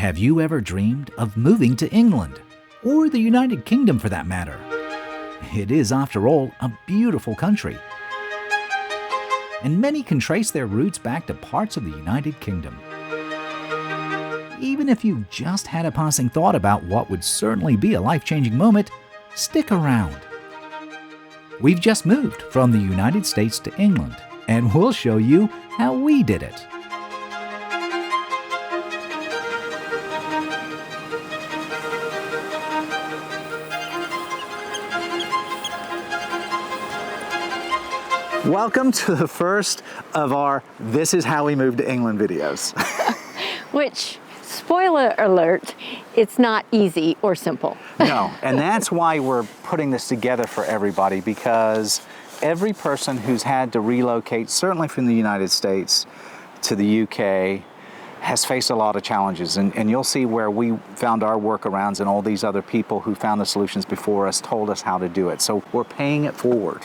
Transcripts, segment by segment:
Have you ever dreamed of moving to England, or the United Kingdom for that matter? It is, after all, a beautiful country. And many can trace their roots back to parts of the United Kingdom. Even if you've just had a passing thought about what would certainly be a life-changing moment, stick around. We've just moved from the United States to England, and we'll show you how we did it. Welcome to the first of our This Is How We Moved to England videos. Which, spoiler alert, it's not easy or simple. No, and that's why we're putting this together for everybody, because every person who's had to relocate, certainly from the United States to the UK, has faced a lot of challenges. And you'll see where we found our workarounds, and all these other people who found the solutions before us told us how to do it. So we're paying it forward.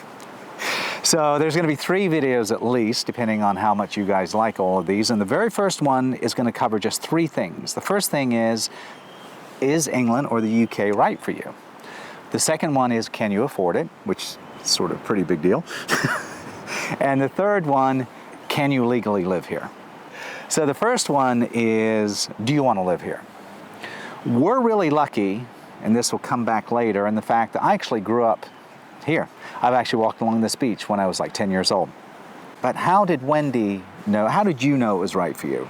So there's going to be 3 videos at least, depending on how much you guys like all of these. And the very first one is going to cover just 3 things. The first thing is England or the UK right for you? The second one is, can you afford it? Which is sort of a pretty big deal. And the third one, can you legally live here? So the first one is, do you want to live here? We're really lucky, and this will come back later, in the fact that I actually grew up here. I've actually walked along this beach when I was like 10 years old. But how did Wendy know, how did you know it was right for you?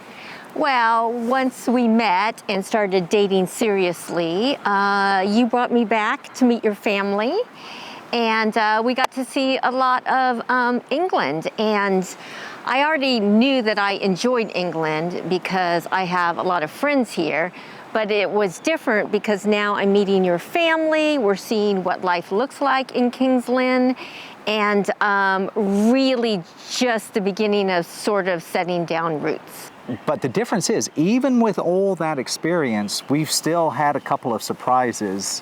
Well, once we met and started dating seriously, you brought me back to meet your family, and we got to see a lot of England. And I already knew that I enjoyed England because I have a lot of friends here. But it was different because now I'm meeting your family, we're seeing what life looks like in King's Lynn, and really just the beginning of sort of setting down roots. But the difference is, even with all that experience, we've still had a couple of surprises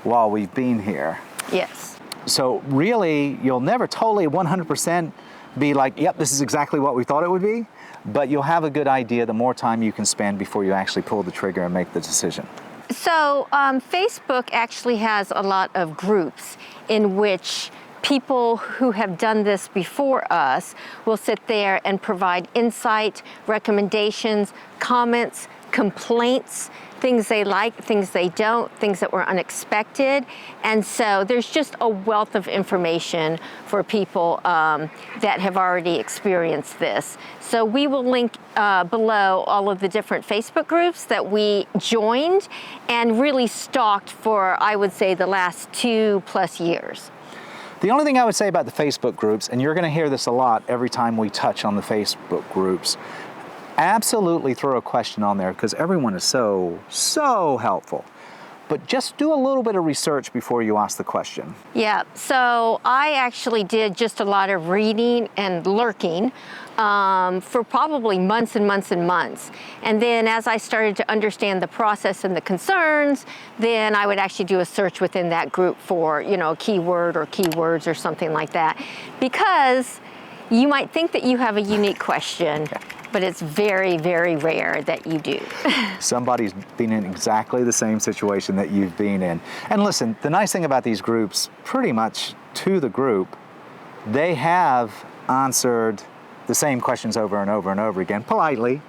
while we've been here. Yes. So really, you'll never totally 100% be like, yep, this is exactly what we thought it would be. But you'll have a good idea the more time you can spend before you actually pull the trigger and make the decision. So Facebook actually has a lot of groups in which people who have done this before us will sit there and provide insight, recommendations, comments, complaints, things they like, things they don't, things that were unexpected. And so there's just a wealth of information for people that have already experienced this. So we will link below all of the different Facebook groups that we joined and really stalked for, I would say, the last 2+ years. The only thing I would say about the Facebook groups, and you're going to hear this a lot every time we touch on the Facebook groups, absolutely throw a question on there because everyone is so helpful. But just do a little bit of research before you ask the question. Yeah, so I actually did just a lot of reading and lurking for probably months and months and months. And then as I started to understand the process and the concerns, then I would actually do a search within that group for, a keyword or keywords or something like that. Because you might think that you have a unique question, but it's very, very rare that you do. Somebody's been in exactly the same situation that you've been in. And listen, the nice thing about these groups, pretty much to the group, they have answered the same questions over and over and over again, politely,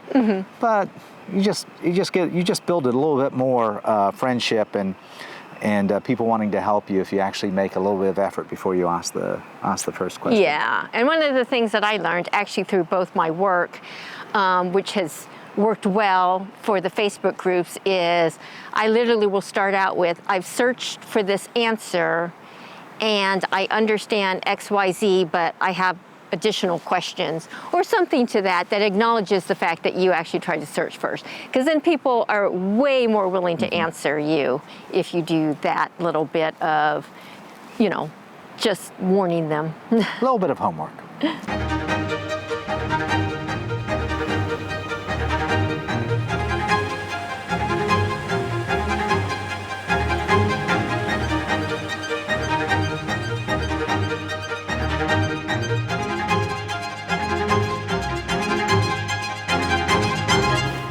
but you just build a little bit more friendship and people wanting to help you if you actually make a little bit of effort before you ask the first question. Yeah, and one of the things that I learned actually through both my work, which has worked well for the Facebook groups, is I literally will start out with, I've searched for this answer and I understand XYZ, but I have additional questions or something to that acknowledges the fact that you actually tried to search first. Because then people are way more willing to answer you if you do that little bit of, just warning them. A little bit of homework.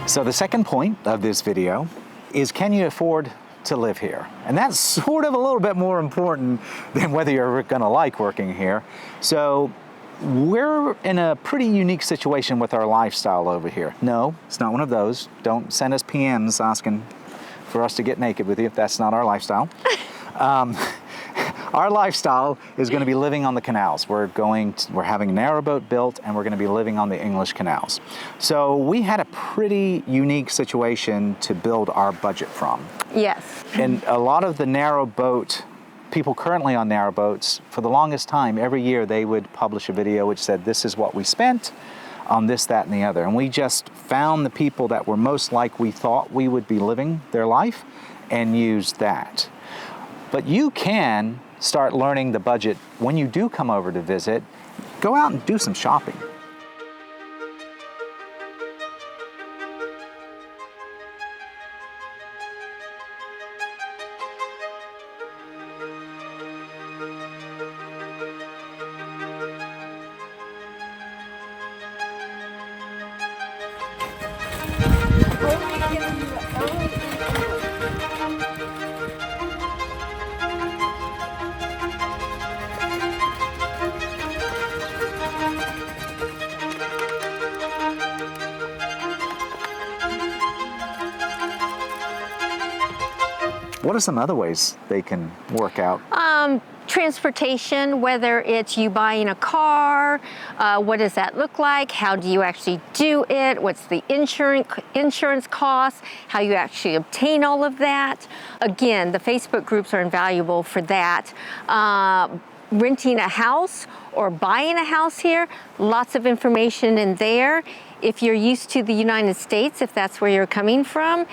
So the second point of this video is, can you afford to live here? And that's sort of a little bit more important than whether you're gonna like working here. So we're in a pretty unique situation with our lifestyle over here. No, it's not one of those. Don't send us PMs asking for us to get naked with you. That's not our lifestyle. Our lifestyle is going to be living on the canals. We're having a narrowboat built, and we're going to be living on the English canals. So we had a pretty unique situation to build our budget from. Yes. And a lot of the narrowboat people currently on narrowboats, for the longest time, every year they would publish a video which said, this is what we spent on this, that, and the other. And we just found the people that were most like we thought we would be living their life and used that. But you can start learning the budget when you do come over to visit. Go out and do some shopping. What are some other ways they can work out? Transportation, whether it's you buying a car, what does that look like? How do you actually do it? What's the insurance costs? How you actually obtain all of that? Again, the Facebook groups are invaluable for that. Renting a house or buying a house here, lots of information in there. If you're used to the United States, if that's where you're coming from,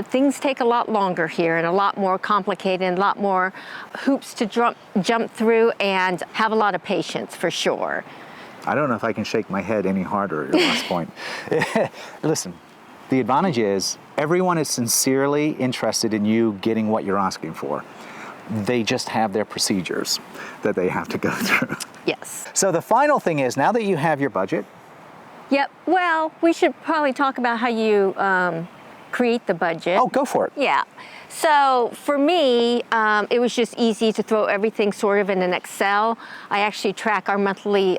things take a lot longer here and a lot more complicated and a lot more hoops to jump through, and have a lot of patience for sure. I don't know if I can shake my head any harder at your last point. Listen, the advantage is everyone is sincerely interested in you getting what you're asking for. They just have their procedures that they have to go through. Yes. So the final thing is, now that you have your budget. Yep, well, we should probably talk about how you create the budget. Oh, go for it. Yeah. So for me, it was just easy to throw everything sort of in an Excel. I actually track our monthly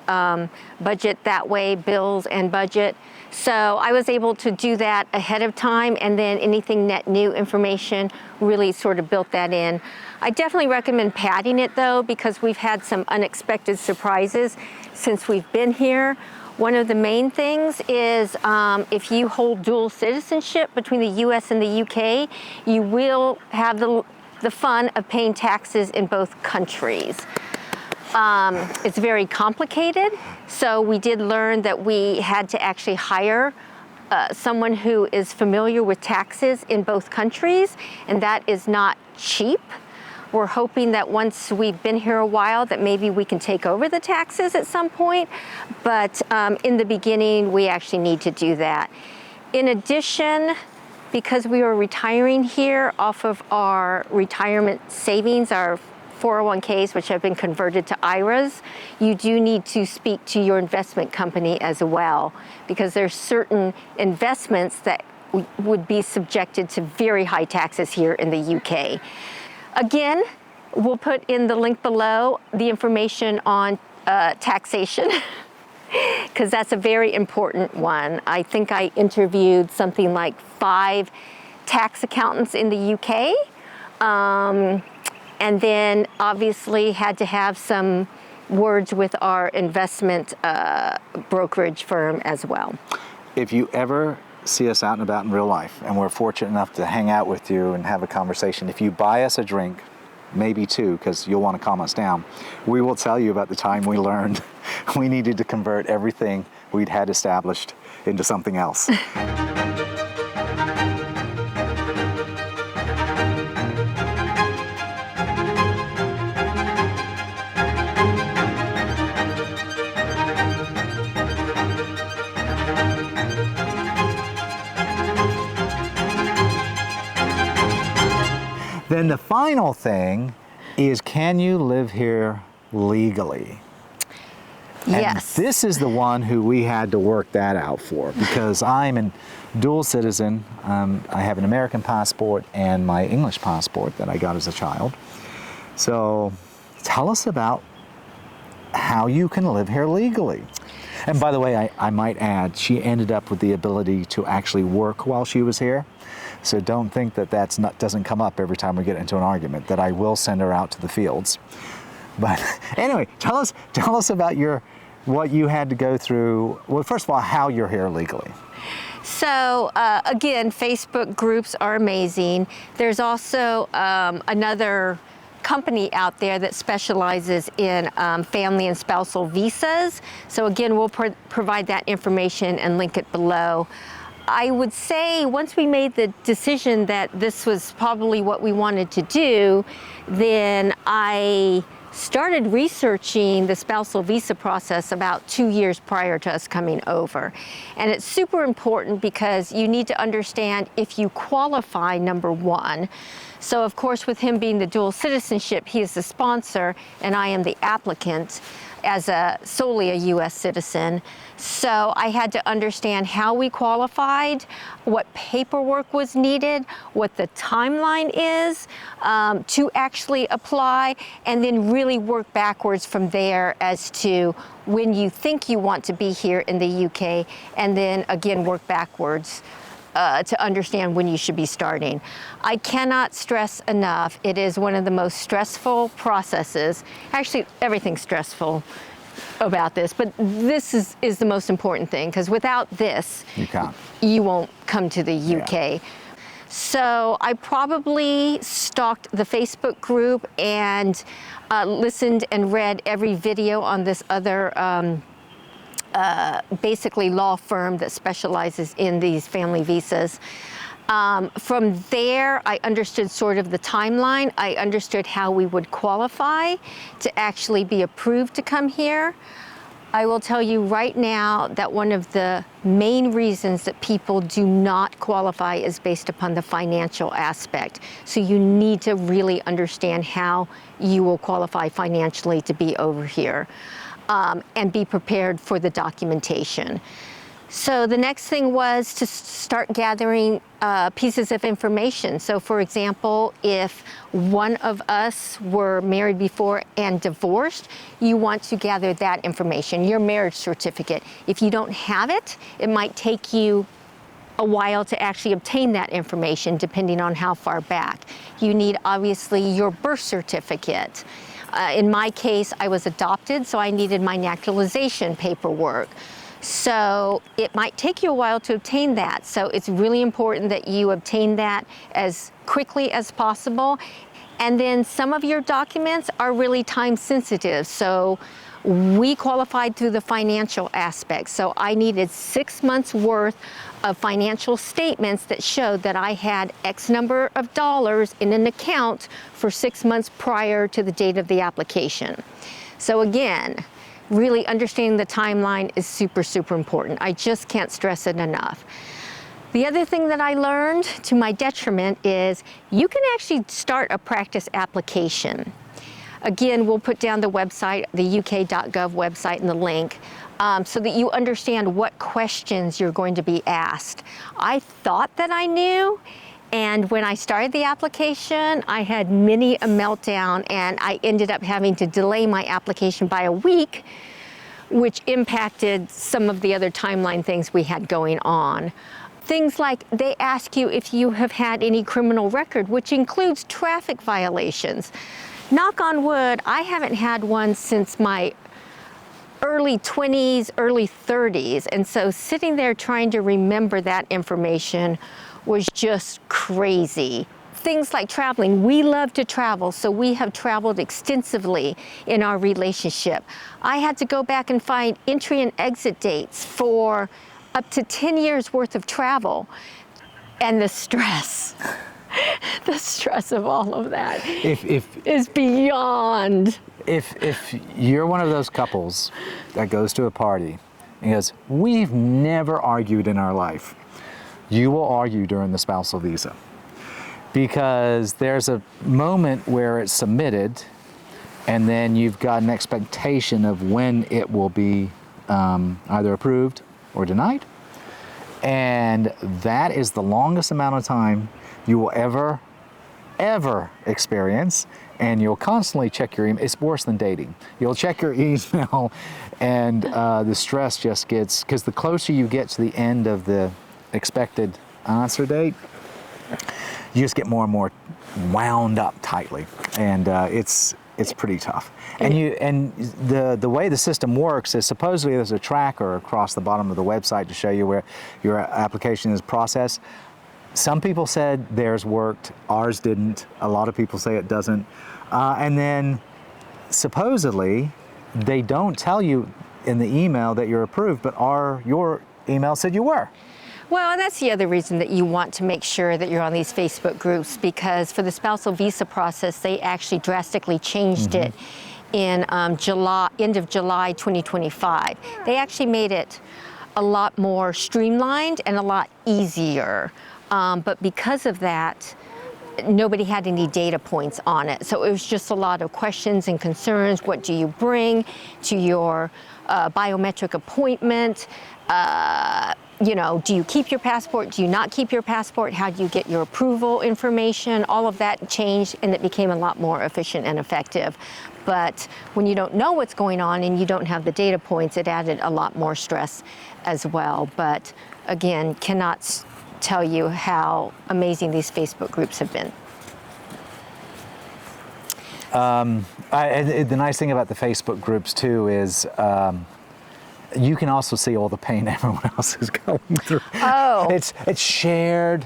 budget that way, bills and budget. So I was able to do that ahead of time, and then anything net new information, really sort of built that in. I definitely recommend padding it though, because we've had some unexpected surprises since we've been here. One of the main things is if you hold dual citizenship between the US and the UK, you will have the fun of paying taxes in both countries. It's very complicated, so we did learn that we had to actually hire someone who is familiar with taxes in both countries, and that is not cheap. We're hoping that once we've been here a while that maybe we can take over the taxes at some point, but in the beginning we actually need to do that. In addition, because we are retiring here off of our retirement savings, our 401ks, which have been converted to IRAs, you do need to speak to your investment company as well, because there's certain investments that would be subjected to very high taxes here in the UK. Again, we'll put in the link below the information on taxation, because that's a very important one. I think I interviewed something like 5 tax accountants in the UK, and then obviously had to have some words with our investment brokerage firm as well. If you ever see us out and about in real life, and we're fortunate enough to hang out with you and have a conversation, if you buy us a drink, maybe 2, because you'll want to calm us down, we will tell you about the time we learned we needed to convert everything we'd had established into something else. Then the final thing is, can you live here legally? Yes. And this is the one who we had to work that out for, because I'm in dual citizen. I have an American passport and my English passport that I got as a child. So tell us about how you can live here legally. And by the way, I might add, she ended up with the ability to actually work while she was here. So don't think that doesn't come up every time we get into an argument, that I will send her out to the fields. But anyway, tell us about what you had to go through. Well, first of all, how you're here legally. So again, Facebook groups are amazing. There's also another company out there that specializes in family and spousal visas. So again, we'll provide that information and link it below. I would say once we made the decision that this was probably what we wanted to do, then I started researching the spousal visa process about 2 years prior to us coming over. And it's super important because you need to understand if you qualify, number one. So of course, with him being the dual citizenship, he is the sponsor and I am the applicant as solely a US citizen. So I had to understand how we qualified, what paperwork was needed, what the timeline is to actually apply, and then really work backwards from there as to when you think you want to be here in the UK, and then again work backwards to understand when you should be starting. I cannot stress enough, it is one of the most stressful processes. Actually, everything's stressful about this, but this is the most important thing, because without this, you won't come to the UK. Yeah. So I probably stalked the Facebook group and listened and read every video on this other basically law firm that specializes in these family visas. From there, I understood sort of the timeline. I understood how we would qualify to actually be approved to come here. I will tell you right now that one of the main reasons that people do not qualify is based upon the financial aspect. So you need to really understand how you will qualify financially to be over here. And be prepared for the documentation. So the next thing was to start gathering pieces of information. So for example, if one of us were married before and divorced, you want to gather that information, your marriage certificate. If you don't have it, it might take you a while to actually obtain that information depending on how far back. You need obviously your birth certificate. In my case, I was adopted, so I needed my naturalization paperwork. So it might take you a while to obtain that. So it's really important that you obtain that as quickly as possible. And then some of your documents are really time sensitive. So we qualified through the financial aspect. So I needed 6 months worth of financial statements that showed that I had X number of dollars in an account for 6 months prior to the date of the application. So again, really understanding the timeline is super, super important. I just can't stress it enough. The other thing that I learned to my detriment is you can actually start a practice application. Again, we'll put down the website, the uk.gov website, and the link so that you understand what questions you're going to be asked. I thought that I knew, and when I started the application, I had many a meltdown, and I ended up having to delay my application by a week, which impacted some of the other timeline things we had going on. Things like they ask you if you have had any criminal record, which includes traffic violations. Knock on wood, I haven't had one since my early 20s, early 30s. And so sitting there trying to remember that information was just crazy. Things like traveling. We love to travel, so we have traveled extensively in our relationship. I had to go back and find entry and exit dates for up to 10 years worth of travel. And the stress. The stress of all of that is beyond. If you're one of those couples that goes to a party and goes, we've never argued in our life, you will argue during the spousal visa. Because there's a moment where it's submitted and then you've got an expectation of when it will be either approved or denied. And that is the longest amount of time you will ever experience, and you'll constantly check your email. It's worse than dating. You'll check your email, and the stress just gets, because the closer you get to the end of the expected answer date, you just get more and more wound up tightly, and it's pretty tough. And the way the system works is supposedly there's a tracker across the bottom of the website to show you where your application is processed. Some people said theirs worked, ours didn't. A lot of people say it doesn't. And then supposedly they don't tell you in the email that you're approved, but your email said you were. Well, and that's the other reason that you want to make sure that you're on these Facebook groups, because for the spousal visa process, they actually drastically changed it in end of July 2025. They actually made it a lot more streamlined and a lot easier. But because of that, nobody had any data points on it. So it was just a lot of questions and concerns. What do you bring to your biometric appointment? Do you keep your passport? Do you not keep your passport? How do you get your approval information? All of that changed, and it became a lot more efficient and effective. But when you don't know what's going on and you don't have the data points, it added a lot more stress as well. But again, cannot tell you how amazing these Facebook groups have been. The nice thing about the Facebook groups too is you can also see all the pain everyone else is going through. Oh. It's shared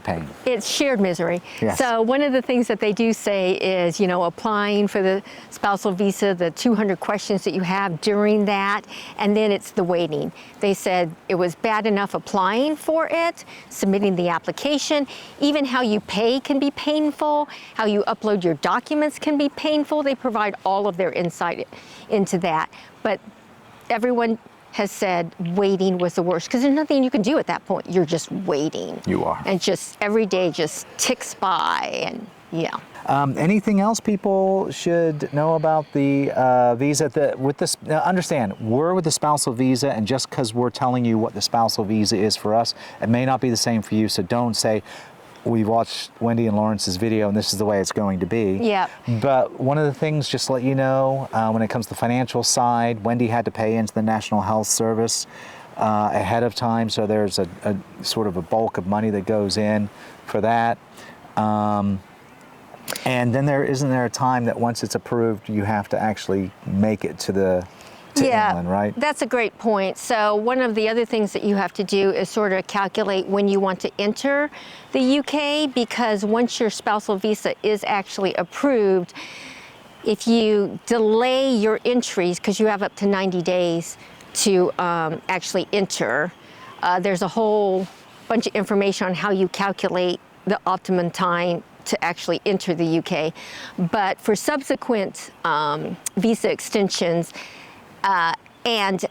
pain. It's shared misery. Yes. So one of the things that they do say is, applying for the spousal visa, the 200 questions that you have during that, and then it's the waiting. They said it was bad enough applying for it, submitting the application, even how you pay can be painful, how you upload your documents can be painful. They provide all of their insight into that. But everyone has said waiting was the worst, because there's nothing you can do at that point. You're just waiting. You are. And just every day just ticks by, and yeah. Anything else people should know about the visa? Understand, we're with the spousal visa, and just because we're telling you what the spousal visa is for us, it may not be the same for you. So don't say, we watched Wendy and Lawrence's video and this is the way it's going to be. Yep. But one of the things, just to let you know, when it comes to the financial side, Wendy had to pay into the National Health Service ahead of time, so there's a sort of a bulk of money that goes in for that. And then isn't there a time that once it's approved, you have to actually make it to England, right? That's a great point. So one of the other things that you have to do is sort of calculate when you want to enter the UK, because once your spousal visa is actually approved, if you delay your entries, because you have up to 90 days to actually enter, there's a whole bunch of information on how you calculate the optimum time to actually enter the UK. But for subsequent visa extensions, and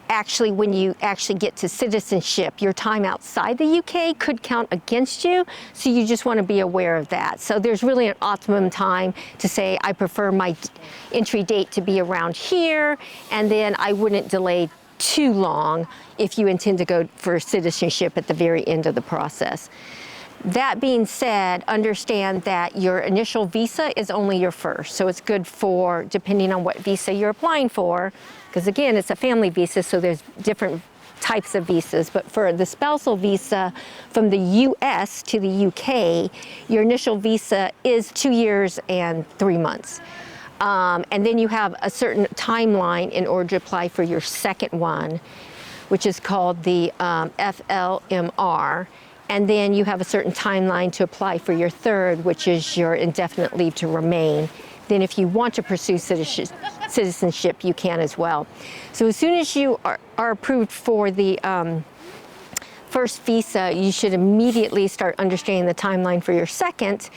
actually when you actually get to citizenship, your time outside the UK could count against you, so you just want to be aware of that. So there's really an optimum time to say, I prefer my entry date to be around here, and then I wouldn't delay too long if you intend to go for citizenship at the very end of the process. That being said, understand that your initial visa is only your first, so it's good for, depending on what visa you're applying for, because again, it's a family visa, so there's different types of visas, but for the spousal visa from the US to the UK, your initial visa is 2 years and 3 months. And then you have a certain timeline in order to apply for your second one, which is called the FLMR. And then you have a certain timeline to apply for your third, which is your indefinite leave to remain. Then if you want to pursue citizenship, you can as well. So as soon as you are approved for the first visa, you should immediately start understanding the timeline for your second,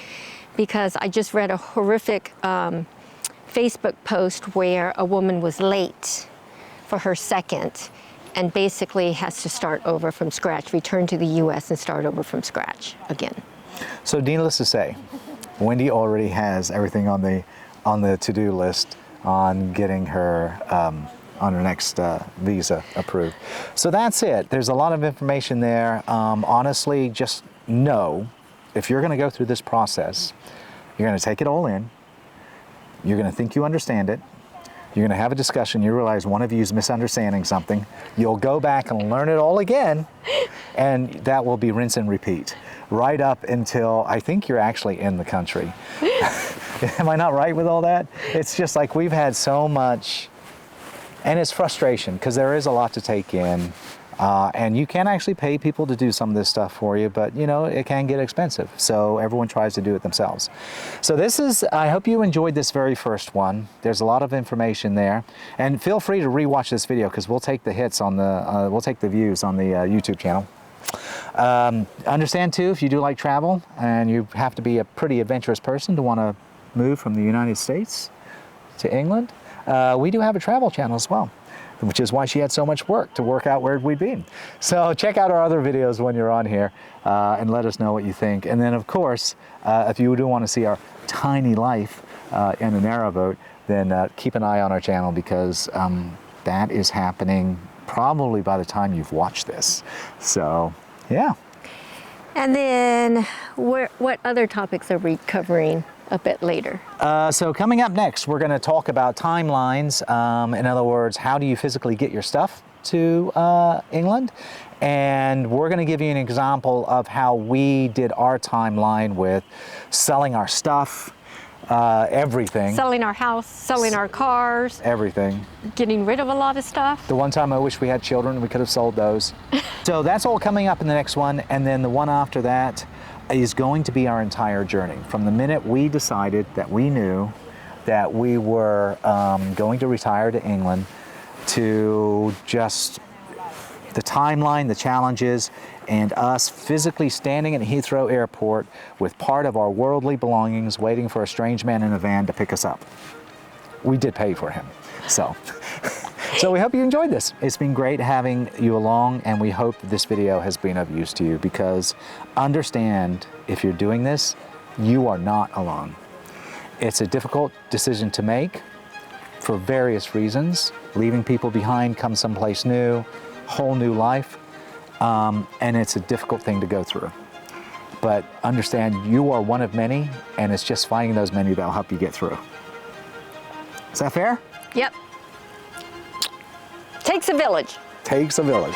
because I just read a horrific Facebook post where a woman was late for her second, and basically has to start over from scratch, return to the US and start over from scratch again. So needless to say, Wendy already has everything on the to-do list on getting her on our next visa approved. So that's it. There's a lot of information there. Honestly, just know if you're going to go through this process, you're going to take it all in. You're going to think you understand it. You're going to have a discussion. You realize one of you is misunderstanding something. You'll go back and learn it all again, and that will be rinse and repeat right up until I think you're actually in the country. Am I not right with all that? It's just like we've had so much, and it's frustration because there is a lot to take in. And you can actually pay people to do some of this stuff for you, but you know, it can get expensive. So everyone tries to do it themselves. So this is, I hope you enjoyed this very first one. There's a lot of information there. And feel free to rewatch this video because we'll take the hits on the, we'll take the views on the YouTube channel. Understand too, if you do like travel and you have to be a pretty adventurous person to want to move from the United States to England, we do have a travel channel as well, which is why she had so much work to work out where we'd been. So check out our other videos when you're on here and let us know what you think. And then of course, if you do want to see our tiny life in a narrowboat, then keep an eye on our channel because that is happening probably by the time you've watched this. So yeah. And then what other topics are we covering a bit later? So coming up next, we're going to talk about timelines. In other words, how do you physically get your stuff to England? And we're going to give you an example of how we did our timeline with selling our stuff, everything. Selling our house, selling our cars. Everything. Getting rid of a lot of stuff. The one time I wish we had children, we could have sold those. So that's all coming up in the next one. And then the one after that is going to be our entire journey. From the minute we decided that we knew that we were going to retire to England to just the timeline, the challenges, and us physically standing at Heathrow Airport with part of our worldly belongings waiting for a strange man in a van to pick us up. We did pay for him, so. So we hope you enjoyed this. It's been great having you along, and we hope this video has been of use to you because understand, if you're doing this, you are not alone. It's a difficult decision to make for various reasons. Leaving people behind, come someplace new, whole new life, and it's a difficult thing to go through. But understand, you are one of many, and it's just finding those many that'll help you get through. Is that fair? Yep. Takes a village. Takes a village.